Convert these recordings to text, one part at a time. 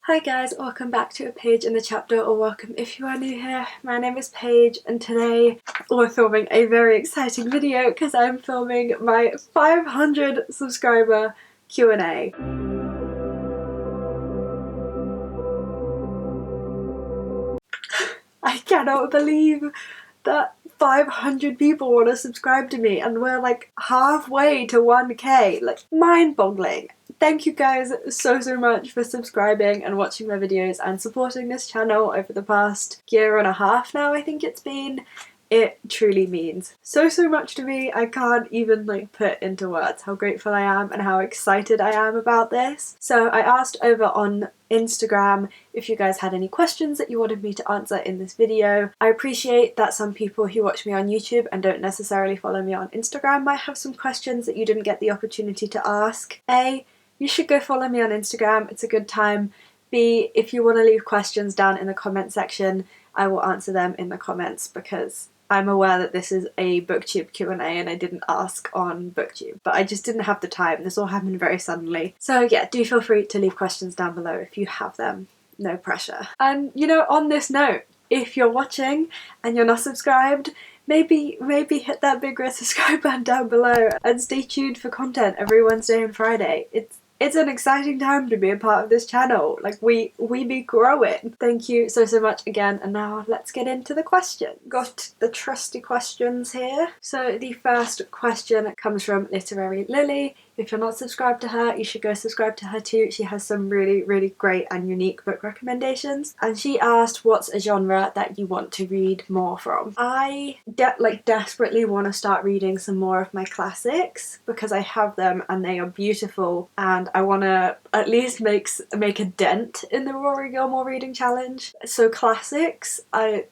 Hi guys, welcome back to a page in the chapter, or welcome if you are new here. My name is Paige and today we're filming a very exciting video because I'm filming my 500 subscriber Q&A. I cannot believe that 500 people want to subscribe to me and we're like halfway to 1k, like mind-boggling. Thank you guys so much for subscribing and watching my videos and supporting this channel over the past year and a half now, I think it's been. It truly means so much to me. I can't even put into words how grateful I am and how excited I am about this. So I asked over on Instagram if you guys had any questions that you wanted me to answer in this video. I appreciate that some people who watch me on YouTube and don't necessarily follow me on Instagram might have some questions that you didn't get the opportunity to ask. A, you should go follow me on Instagram, it's a good time. B, if you want to leave questions down in the comment section, I will answer them in the comments because I'm aware that this is a booktube Q&A and I didn't ask on booktube, but I just didn't have the time. This all happened very suddenly. So yeah, do feel free to leave questions down below if you have them. No pressure. And you know, on this note, if you're watching and you're not subscribed, maybe hit that big red subscribe button down below and stay tuned for content every Wednesday and Friday. It's an exciting time to be a part of this channel. Like, we be growing. Thank you so much again, and now let's get into the questions. Got the trusty questions here. So the first question comes from Literary Lily. If you're not subscribed to her, you should go subscribe to her too. She has some really great and unique book recommendations. And she asked, what's a genre that you want to read more from? I desperately want to start reading some more of my classics because I have them and they are beautiful, and I want to at least make a dent in the Rory Gilmore reading challenge. So classics, I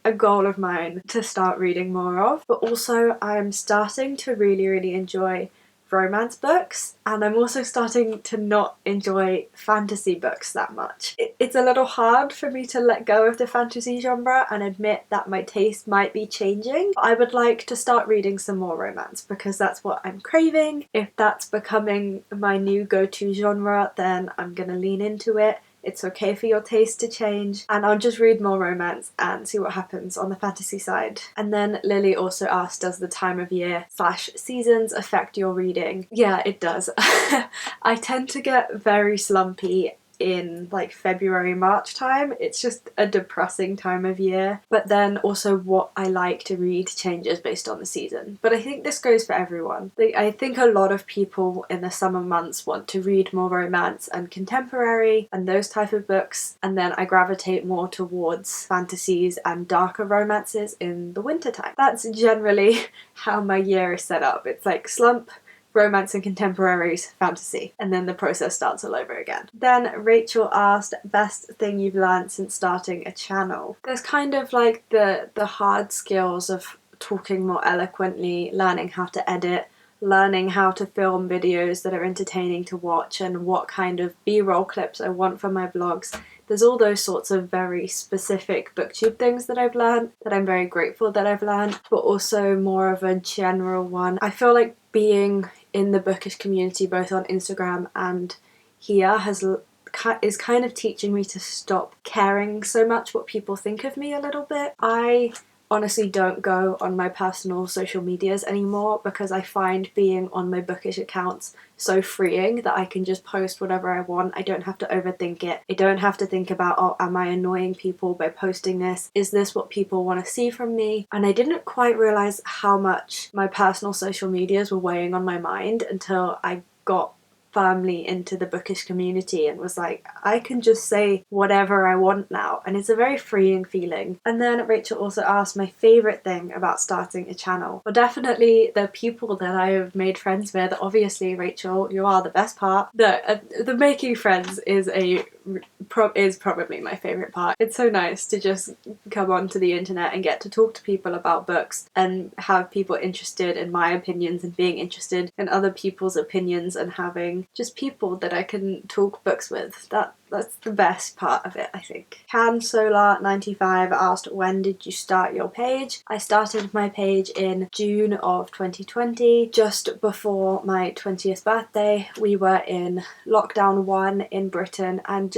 a goal of mine to start reading more of, but also I'm starting to really enjoy romance books, and I'm also starting to not enjoy fantasy books that much. It's a little hard for me to let go of the fantasy genre and admit that my taste might be changing. I would like to start reading some more romance because that's what I'm craving. If that's becoming my new go-to genre, then I'm gonna lean into it. It's okay for your taste to change, and I'll just read more romance and see what happens on the fantasy side. And then Lily also asked, does the time of year / seasons affect your reading? Yeah, it does. I tend to get very slumpy in February, March time. It's just a depressing time of year. But then also what I like to read changes based on the season. But I think this goes for everyone. I think a lot of people in the summer months want to read more romance and contemporary and those type of books, and then I gravitate more towards fantasies and darker romances in the winter time. That's generally how my year is set up. It's like slump, romance and contemporaries, fantasy, and then the process starts all over again. Then Rachel asked, best thing you've learned since starting a channel? There's kind of the hard skills of talking more eloquently, learning how to edit, learning how to film videos that are entertaining to watch, and what kind of B-roll clips I want for my vlogs. There's all those sorts of very specific booktube things that I've learned that I'm very grateful that I've learned, but also more of a general one. I feel like being in the bookish community, both on Instagram and here, is kind of teaching me to stop caring so much what people think of me a little bit. I honestly don't go on my personal social medias anymore because I find being on my bookish accounts so freeing that I can just post whatever I want. I don't have to overthink it. I don't have to think about, oh, am I annoying people by posting this? Is this what people want to see from me? And I didn't quite realize how much my personal social medias were weighing on my mind until I got firmly into the bookish community and was like, I can just say whatever I want now, and it's a very freeing feeling. And then Rachel also asked my favourite thing about starting a channel. Well, definitely the people that I have made friends with. Obviously, Rachel, you are the best part. The making friends is probably my favourite part. It's so nice to just come onto the internet and get to talk to people about books and have people interested in my opinions and being interested in other people's opinions and having finding just people that I can talk books with. That's the best part of it, I think. CandSolar95 asked, when did you start your page? I started my page in June of 2020, just before my 20th birthday. We were in lockdown 1 in Britain, and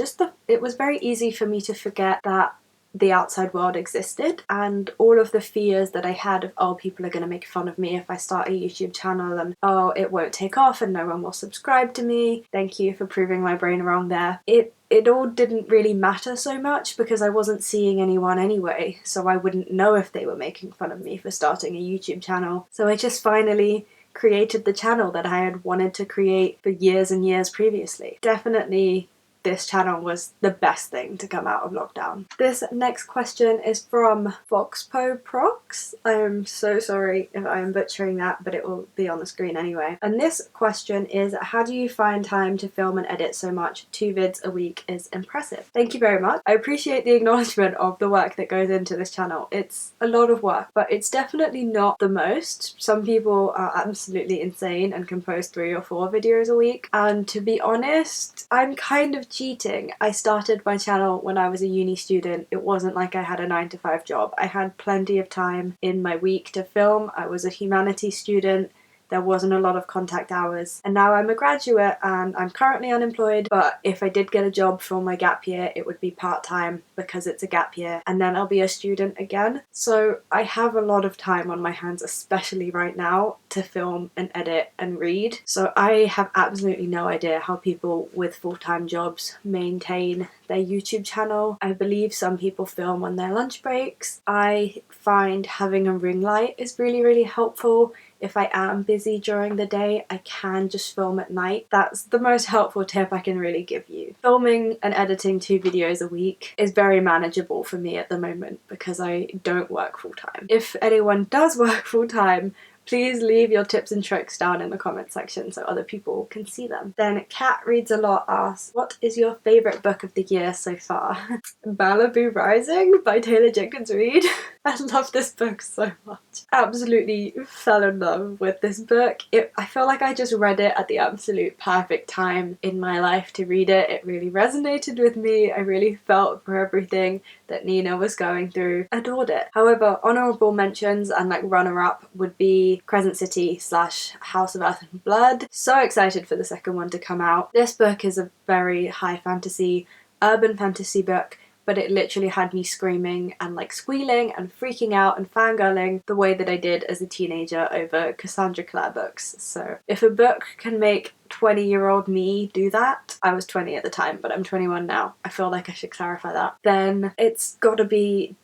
it was very easy for me to forget that the outside world existed, and all of the fears that I had of, oh, people are going to make fun of me if I start a YouTube channel, and oh, it won't take off and no one will subscribe to me. Thank you for proving my brain wrong there. It all didn't really matter so much because I wasn't seeing anyone anyway, so I wouldn't know if they were making fun of me for starting a YouTube channel. So I just finally created the channel that I had wanted to create for years and years previously. Definitely this channel was the best thing to come out of lockdown. This next question is from FoxPoProx. I am so sorry if I am butchering that, but it will be on the screen anyway. And this question is, how do you find time to film and edit so much? 2 vids a week is impressive. Thank you very much. I appreciate the acknowledgement of the work that goes into this channel. It's a lot of work, but it's definitely not the most. Some people are absolutely insane and can post 3 or 4 videos a week, and to be honest, I'm kind of cheating. I started my channel when I was a uni student. It wasn't like I had a 9-to-5 job. I had plenty of time in my week to film. I was a humanities student. There wasn't a lot of contact hours, and now I'm a graduate and I'm currently unemployed, but if I did get a job for my gap year, it would be part-time because it's a gap year, and then I'll be a student again. So I have a lot of time on my hands, especially right now, to film and edit and read. So I have absolutely no idea how people with full-time jobs maintain their YouTube channel. I believe some people film on their lunch breaks. I find having a ring light is really, really helpful. If I am busy during the day, I can just film at night. That's the most helpful tip I can really give you. Filming and editing 2 videos a week is very manageable for me at the moment because I don't work full-time. If anyone does work full-time, please leave your tips and tricks down in the comment section so other people can see them. Then Cat Reads a Lot asks, what is your favourite book of the year so far? Malibu Rising by Taylor Jenkins Reid. I love this book so much. Absolutely fell in love with this book. I feel like I just read it at the absolute perfect time in my life to read it. It really resonated with me. I really felt for everything that Nina was going through. Adored it. However, honourable mentions and like runner-up would be Crescent City / House of Earth and Blood. So excited for the second one to come out. This book is a very high fantasy, urban fantasy book, but it literally had me screaming and like squealing and freaking out and fangirling the way that I did as a teenager over Cassandra Clare books. So if a book can make 20-year-old me do that, I was 20 at the time, but I'm 21 now. I feel like I should clarify that. Then it's gotta be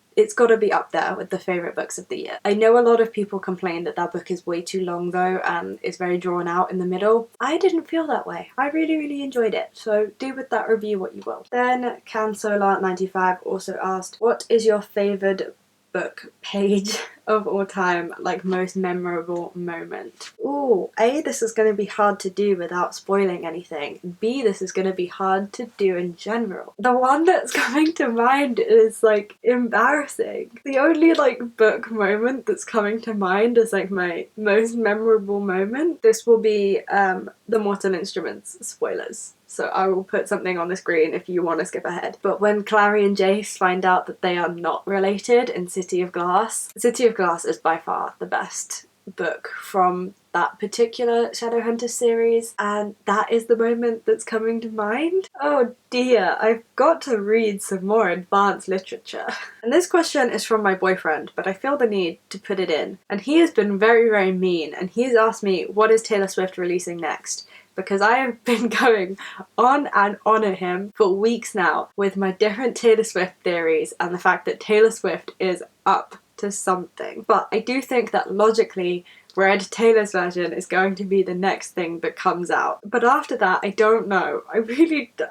up there with the favourite books of the year. I know a lot of people complain that that book is way too long though and is very drawn out in the middle. I didn't feel that way. I really, really enjoyed it, so do with that review what you will. Then CandSolar95 also asked, what is your favourite book page of all time, like most memorable moment? Ooh, A, this is going to be hard to do without spoiling anything. B, this is going to be hard to do in general. The one that's coming to mind is like embarrassing. The only like book moment that's coming to mind is like my most memorable moment. This will be the Mortal Instruments spoilers. So I will put something on the screen if you want to skip ahead. But when Clary and Jace find out that they are not related in City of Glass, City of Glass is by far the best book from that particular Shadowhunters series, and that is the moment that's coming to mind. Oh dear, I've got to read some more advanced literature. And this question is from my boyfriend, but I feel the need to put it in. And he has been very, very mean, and he's asked me, what is Taylor Swift releasing next? Because I have been going on and on at him for weeks now with my different Taylor Swift theories and the fact that Taylor Swift is up to something. But I do think that logically, Red Taylor's version is going to be the next thing that comes out. But after that, I don't know.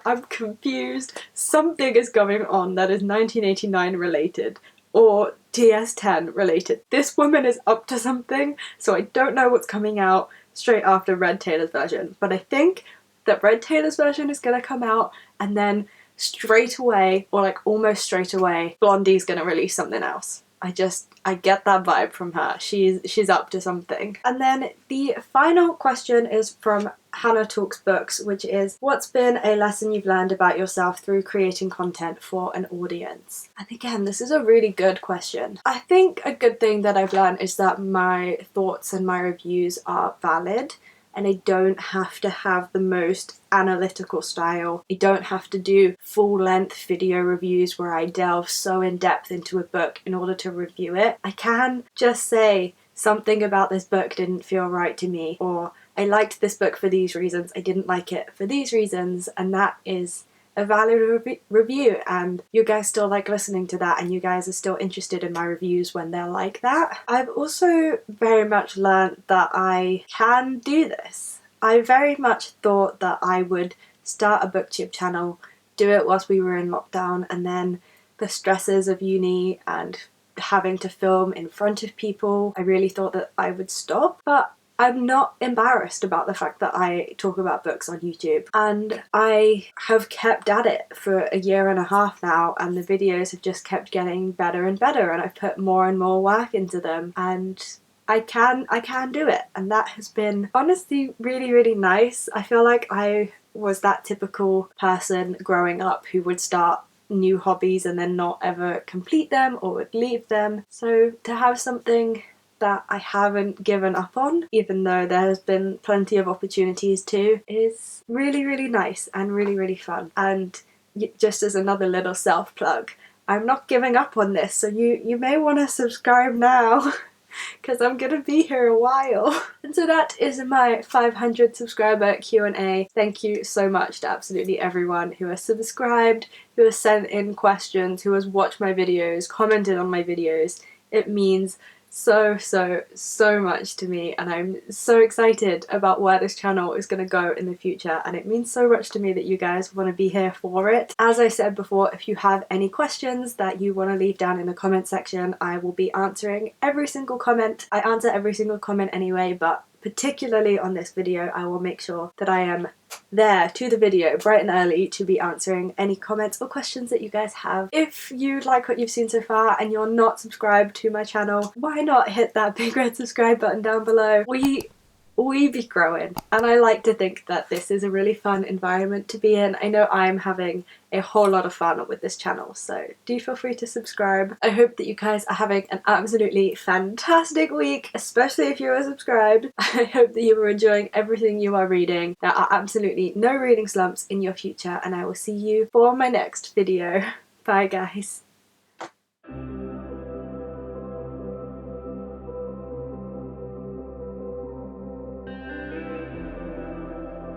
I'm confused. Something is going on that is 1989 related or TS10 related. This woman is up to something, so I don't know what's coming out straight after Red Taylor's version, but I think that Red Taylor's version is gonna come out and then straight away, or like almost straight away, Blondie's gonna release something else. I get that vibe from her. She's up to something. And then the final question is from Hannah Talks Books, which is what's been a lesson you've learned about yourself through creating content for an audience. And again, this is a really good question. I think a good thing that I've learned is that my thoughts and my reviews are valid, and I don't have to have the most analytical style. I don't have to do full-length video reviews where I delve so in depth into a book in order to review it. I can just say something about this book didn't feel right to me, or I liked this book for these reasons, I didn't like it for these reasons, and that is a valid review, and you guys still like listening to that, and you guys are still interested in my reviews when they're like that. I've also very much learned that I can do this. I very much thought that I would start a booktube channel, do it whilst we were in lockdown, and then the stresses of uni and having to film in front of people, I really thought that I would stop, but I'm not embarrassed about the fact that I talk about books on YouTube, and I have kept at it for a year and a half now, and the videos have just kept getting better and better, and I've put more and more work into them, and I can do it, and that has been honestly really, really nice. I feel like I was that typical person growing up who would start new hobbies and then not ever complete them or would leave them, so to have something that I haven't given up on, even though there has been plenty of opportunities to, is really, really nice and really, really fun. And just as another little self-plug, I'm not giving up on this, so you may want to subscribe now because I'm gonna be here a while. And so that is my 500 subscriber Q&A. Thank you so much to absolutely everyone who has subscribed, who has sent in questions, who has watched my videos, commented on my videos. It means so much to me, and I'm so excited about where this channel is going to go in the future, and it means so much to me that you guys want to be here for it. As I said before, if you have any questions that you want to leave down in the comment section, I will be answering every single comment. I answer every single comment anyway, but particularly on this video, I will make sure that I am there to the video bright and early to be answering any comments or questions that you guys have. If you like what you've seen so far and you're not subscribed to my channel, why not hit that big red subscribe button down below? We be growing, and I like to think that this is a really fun environment to be in. I know I'm having a whole lot of fun with this channel, so do feel free to subscribe. I hope that you guys are having an absolutely fantastic week, especially if you are subscribed. I hope that you are enjoying everything you are reading. There are absolutely no reading slumps in your future, and I will see you for my next video. Bye guys.